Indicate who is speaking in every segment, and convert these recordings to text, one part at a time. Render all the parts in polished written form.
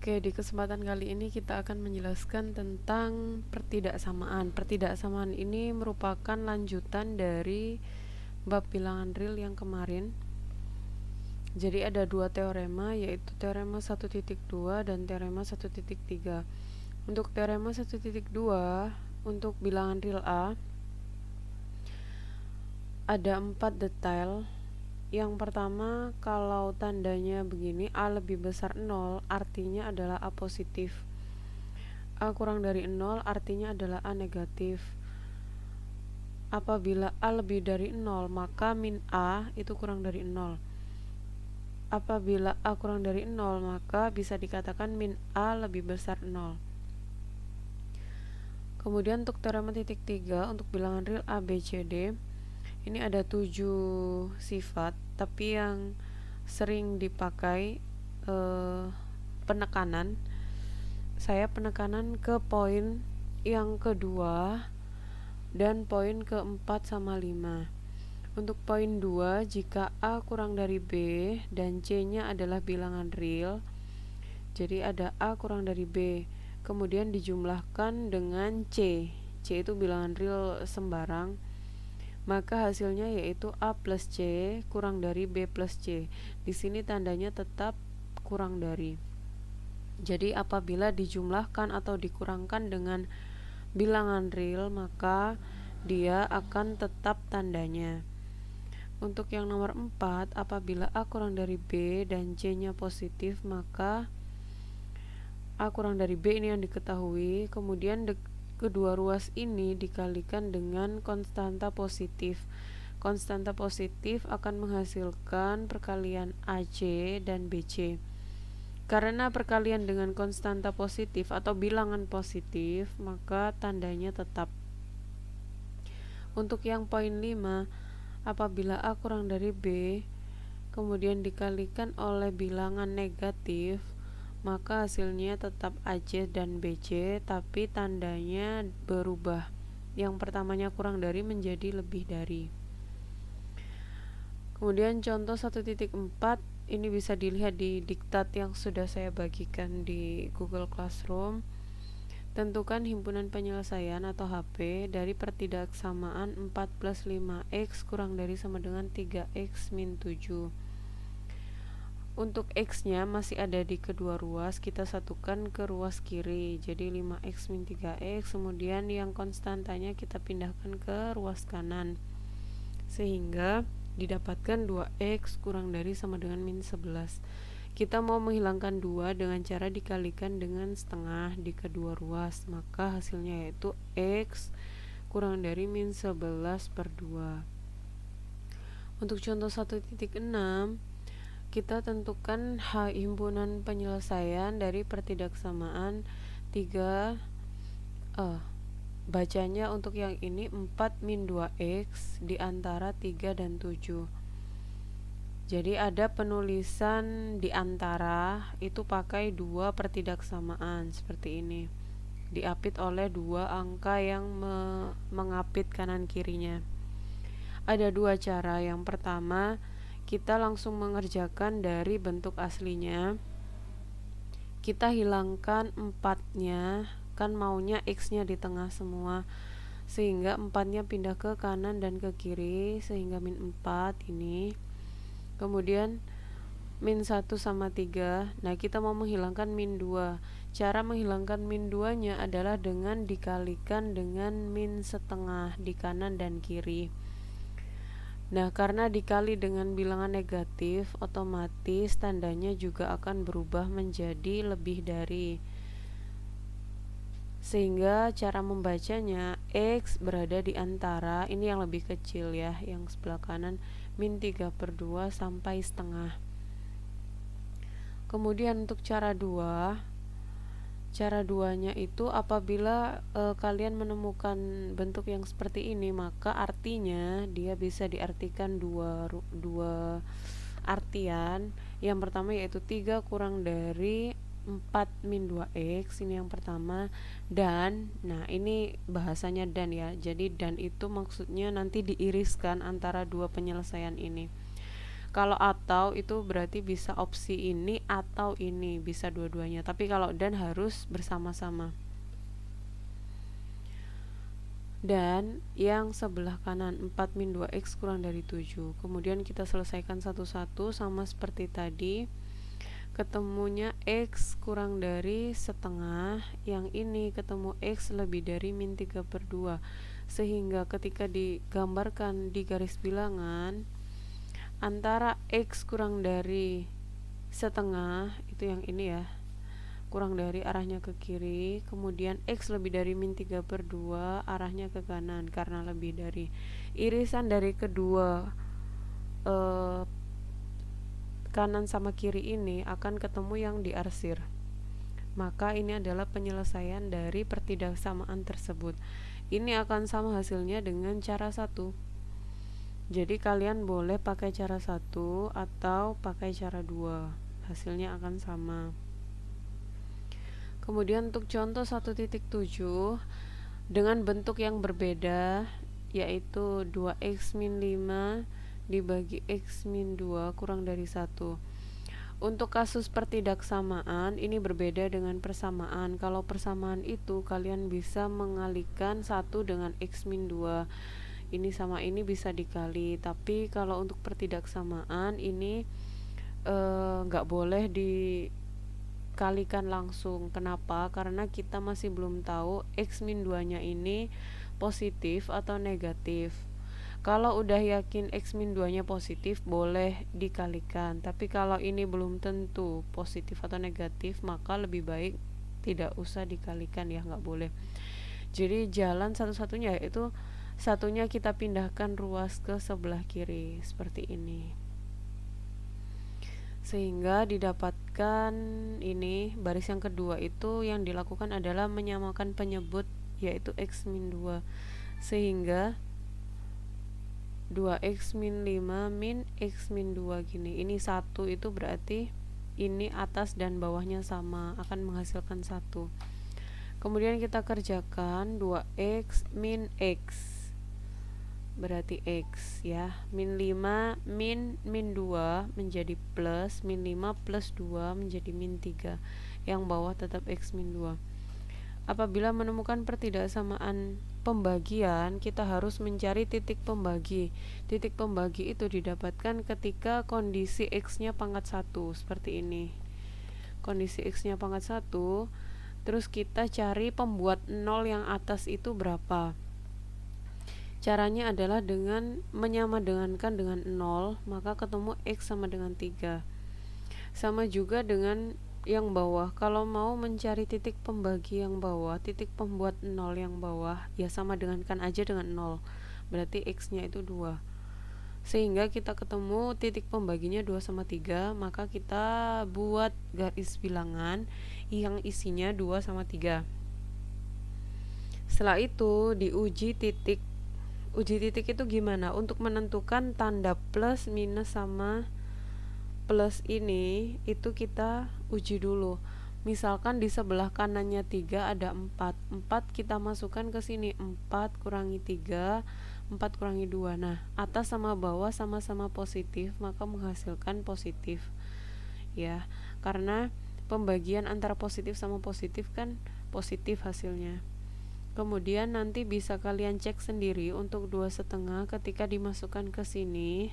Speaker 1: Oke, di kesempatan kali ini kita akan menjelaskan tentang pertidaksamaan. Pertidaksamaan ini merupakan lanjutan dari bab bilangan real yang kemarin. Jadi ada dua teorema, yaitu teorema 1.2 dan teorema 1.3. Untuk teorema 1.2, untuk bilangan real A, ada 4 detail. Yang pertama, kalau tandanya begini, A lebih besar 0, artinya adalah A positif. A kurang dari 0 artinya adalah A negatif. Apabila A lebih dari 0, maka min A itu kurang dari 0. Apabila A kurang dari 0, maka bisa dikatakan min A lebih besar 0. Kemudian untuk teorema titik 3, untuk bilangan real A, B, C, D, ini ada 7 sifat, tapi yang sering dipakai penekanan. Saya penekanan ke poin yang kedua dan poin keempat sama 5. Untuk poin 2, jika A kurang dari B dan C-nya adalah bilangan real, jadi ada A kurang dari B, kemudian dijumlahkan dengan C. C itu bilangan real sembarang, maka hasilnya yaitu A plus C kurang dari B plus C. Di sini tandanya tetap kurang dari. Jadi apabila dijumlahkan atau dikurangkan dengan bilangan real, maka dia akan tetap tandanya. Untuk yang nomor 4, apabila A kurang dari B dan C-nya positif, maka A kurang dari B ini yang diketahui, kemudian kedua ruas ini dikalikan dengan konstanta positif. Konstanta positif akan menghasilkan perkalian AC dan BC. Karena perkalian dengan konstanta positif atau bilangan positif, maka tandanya tetap. Untuk yang poin 5, apabila A kurang dari B kemudian dikalikan oleh bilangan negatif, maka hasilnya tetap AC dan BC, tapi tandanya berubah. Yang pertamanya kurang dari menjadi lebih dari. Kemudian contoh 1.4, ini bisa dilihat di diktat yang sudah saya bagikan di Google Classroom. Tentukan himpunan penyelesaian atau HP dari pertidaksamaan 4 plus 5x kurang dari sama dengan 3x min 7. Untuk x-nya masih ada di kedua ruas, kita satukan ke ruas kiri, jadi 5x min 3x. Kemudian yang konstantanya kita pindahkan ke ruas kanan, sehingga didapatkan 2x kurang dari sama dengan min 11. Kita mau menghilangkan 2 dengan cara dikalikan dengan setengah di kedua ruas, maka hasilnya yaitu x kurang dari min 11 per 2. Untuk contoh 1.6, kita tentukan himpunan penyelesaian dari pertidaksamaan 3. Bacanya untuk yang ini 4 min 2x di antara 3 dan 7. Jadi ada penulisan di antara itu pakai 2 pertidaksamaan seperti ini, diapit oleh 2 angka yang mengapit kanan kirinya. Ada 2 cara. Yang pertama, kita langsung mengerjakan dari bentuk aslinya. Kita hilangkan 4-nya, kan maunya x-nya di tengah semua, sehingga 4-nya pindah ke kanan dan ke kiri, sehingga min 4 ini. Kemudian min 1 sama 3. Nah, kita mau menghilangkan min 2. Cara menghilangkan min 2-nya adalah dengan dikalikan dengan min setengah di kanan dan kiri. Nah, karena dikali dengan bilangan negatif, otomatis tandanya juga akan berubah menjadi lebih dari. Sehingga cara membacanya, x berada di antara, ini yang lebih kecil ya, yang sebelah kanan, min 3 per 2 sampai setengah. Kemudian untuk cara 2, cara 2-nya itu apabila kalian menemukan bentuk yang seperti ini, maka artinya dia bisa diartikan dua artian. Yang pertama yaitu 3 kurang dari 4 min 2x, ini yang pertama. Dan, nah ini bahasanya dan ya, jadi dan itu maksudnya nanti diiriskan antara dua penyelesaian ini. Kalau atau itu berarti bisa opsi ini atau ini, bisa dua-duanya. Tapi kalau dan harus bersama-sama. Dan yang sebelah kanan 4 min 2x kurang dari 7. Kemudian kita selesaikan satu-satu sama seperti tadi. Ketemunya x kurang dari setengah, yang ini ketemu x lebih dari min 3/2. Sehingga ketika digambarkan di garis bilangan, antara x kurang dari setengah, itu yang ini ya, kurang dari arahnya ke kiri, kemudian x lebih dari min 3/2 arahnya ke kanan karena lebih dari. Irisan dari kedua kanan sama kiri ini akan ketemu yang diarsir. Maka ini adalah penyelesaian dari pertidaksamaan tersebut. Ini akan sama hasilnya dengan cara satu. Jadi kalian boleh pakai cara satu atau pakai cara dua, hasilnya akan sama. Kemudian untuk contoh 1.7 dengan bentuk yang berbeda, yaitu 2x min 5 dibagi x min 2 kurang dari 1. Untuk kasus pertidaksamaan ini berbeda dengan persamaan. Kalau persamaan itu kalian bisa mengalihkan 1 dengan x min 2. Ini sama ini bisa dikali. Tapi kalau untuk pertidaksamaan ini nggak boleh dikalikan langsung. Kenapa? Karena kita masih belum tahu x min 2 nya ini positif atau negatif. Kalau udah yakin x min 2 nya positif, boleh dikalikan. Tapi kalau ini belum tentu positif atau negatif, maka lebih baik tidak usah dikalikan ya, nggak boleh. Jadi jalan satu-satunya yaitu satunya kita pindahkan ruas ke sebelah kiri seperti ini. Sehingga didapatkan ini, baris yang kedua itu yang dilakukan adalah menyamakan penyebut yaitu x min 2. Sehingga 2x min 5 min x min 2 gini. Ini 1 itu berarti ini atas dan bawahnya sama, akan menghasilkan 1. Kemudian kita kerjakan 2x min x berarti x ya. Min 5 min 2 menjadi plus, min 5 plus 2 menjadi min 3. Yang bawah tetap x min 2. Apabila menemukan pertidaksamaan pembagian, kita harus mencari titik pembagi. Titik pembagi itu didapatkan ketika kondisi x-nya pangkat 1 seperti ini. Kondisi x-nya pangkat 1, terus kita cari pembuat 0 yang atas itu berapa. Caranya adalah dengan menyamadengankan dengan 0, maka ketemu x sama dengan 3. Sama juga dengan yang bawah, kalau mau mencari titik pembagi yang bawah, titik pembuat 0 yang bawah, ya sama dengankan aja dengan 0, berarti x nya itu 2. Sehingga kita ketemu titik pembaginya 2 sama 3, maka kita buat garis bilangan yang isinya 2 sama 3. Setelah itu diuji titik. Uji titik itu gimana? Untuk menentukan tanda plus, minus, sama plus ini, itu kita uji dulu. Misalkan di sebelah kanannya 3 ada 4. 4 kita masukkan ke sini. 4 kurangi 3, 4 kurangi 2. Nah, atas sama bawah sama-sama positif, maka menghasilkan positif. Ya, karena pembagian antara positif sama positif kan positif hasilnya. Kemudian nanti bisa kalian cek sendiri untuk 2,5 ketika dimasukkan ke sini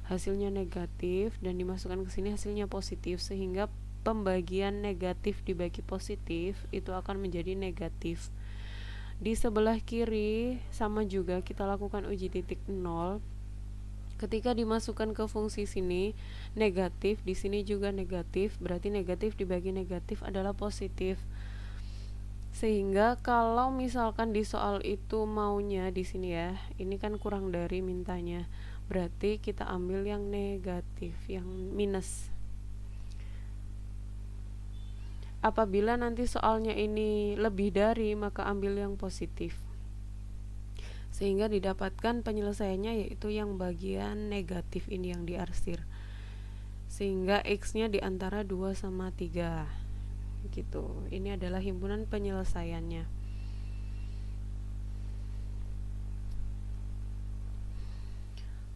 Speaker 1: hasilnya negatif dan dimasukkan ke sini hasilnya positif, sehingga pembagian negatif dibagi positif itu akan menjadi negatif. Di sebelah kiri sama juga kita lakukan uji titik 0. Ketika dimasukkan ke fungsi sini negatif, di sini juga negatif, berarti negatif dibagi negatif adalah positif. Sehingga kalau misalkan di soal itu maunya di sini ya, ini kan kurang dari mintanya, berarti kita ambil yang negatif, yang minus. Apabila nanti soalnya ini lebih dari, maka ambil yang positif. Sehingga didapatkan penyelesaiannya yaitu yang bagian negatif ini yang diarsir. Sehingga x-nya di antara 2 sama 3. Gitu. Ini adalah himpunan penyelesaiannya.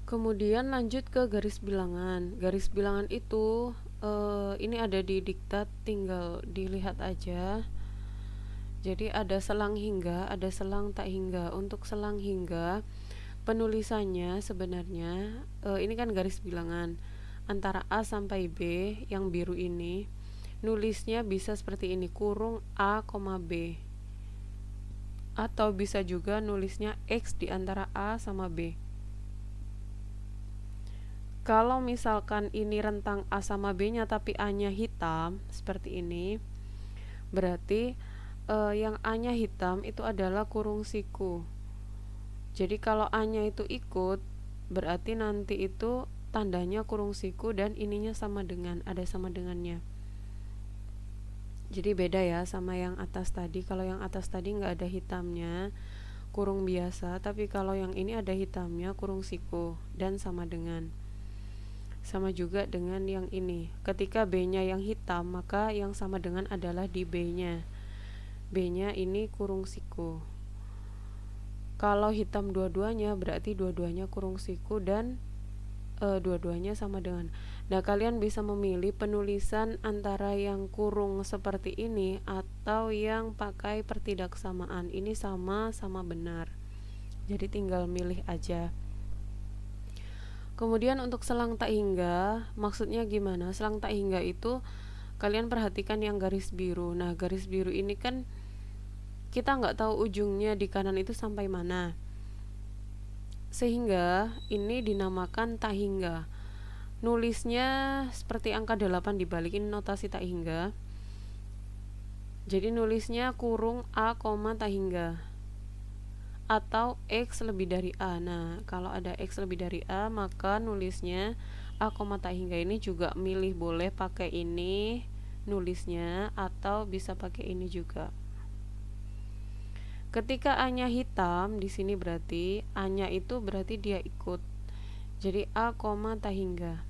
Speaker 1: Kemudian lanjut ke garis bilangan. Garis bilangan itu ini ada di diktat, tinggal dilihat aja. Jadi ada selang hingga, ada selang tak hingga. Untuk selang hingga, penulisannya sebenarnya ini kan garis bilangan antara A sampai B yang biru ini. Nulisnya bisa seperti ini, kurung A, B. Atau bisa juga nulisnya X di antara A sama B. Kalau misalkan ini rentang A sama B-nya tapi A-nya hitam seperti ini, berarti yang A-nya hitam itu adalah kurung siku. Jadi kalau A-nya itu ikut, berarti nanti itu tandanya kurung siku dan ininya sama dengan, ada sama dengannya. Jadi beda ya sama yang atas tadi. Kalau yang atas tadi nggak ada hitamnya, kurung biasa, tapi kalau yang ini ada hitamnya, kurung siku dan sama dengan. Sama juga dengan yang ini. Ketika B-nya yang hitam, maka yang sama dengan adalah di B-nya. B-nya ini kurung siku. Kalau hitam dua-duanya, berarti dua-duanya kurung siku dan dua-duanya sama dengan. Nah, kalian bisa memilih penulisan antara yang kurung seperti ini atau yang pakai pertidaksamaan. Ini sama-sama benar. Jadi tinggal milih aja. Kemudian untuk selang tak hingga, maksudnya gimana? Selang tak hingga itu kalian perhatikan yang garis biru. Nah, garis biru ini kan kita nggak tahu ujungnya di kanan itu sampai mana. Sehingga ini dinamakan tak hingga. Nulisnya seperti angka 8 dibalikin notasi tak hingga. Jadi nulisnya kurung A, tak hingga. Atau X lebih dari A. Nah, kalau ada X lebih dari A, maka nulisnya A, tak hingga ini juga milih, boleh pakai ini nulisnya atau bisa pakai ini juga. Ketika A-nya hitam di sini berarti A-nya itu berarti dia ikut. Jadi A, tak hingga.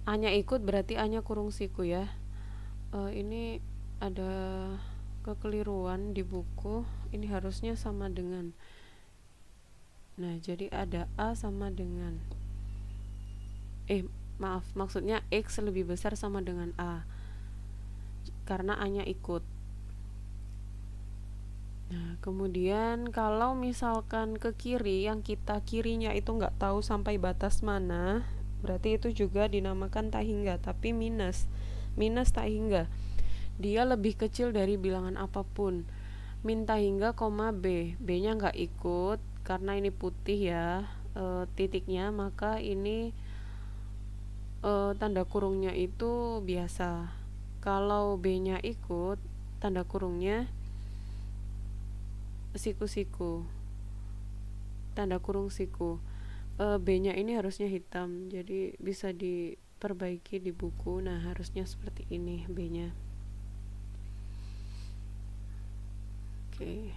Speaker 1: A-nya ikut berarti A-nya kurung siku ya. Ini ada kekeliruan di buku, ini harusnya sama dengan. Nah, jadi ada A sama dengan maksudnya X lebih besar sama dengan A karena A-nya ikut. Nah, kemudian kalau misalkan ke kiri, yang kita kirinya itu nggak tahu sampai batas mana, berarti itu juga dinamakan tak hingga, tapi minus tak hingga. Dia lebih kecil dari bilangan apapun. Min tak hingga, B-nya nggak ikut karena ini putih ya titiknya, maka ini tanda kurungnya itu biasa. Kalau B-nya ikut, tanda kurungnya siku-siku, tanda kurung siku. B-nya ini harusnya hitam, jadi bisa diperbaiki di buku. Nah, harusnya seperti ini B-nya. Oke.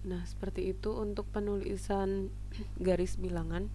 Speaker 1: Nah, seperti itu untuk penulisan garis bilangan.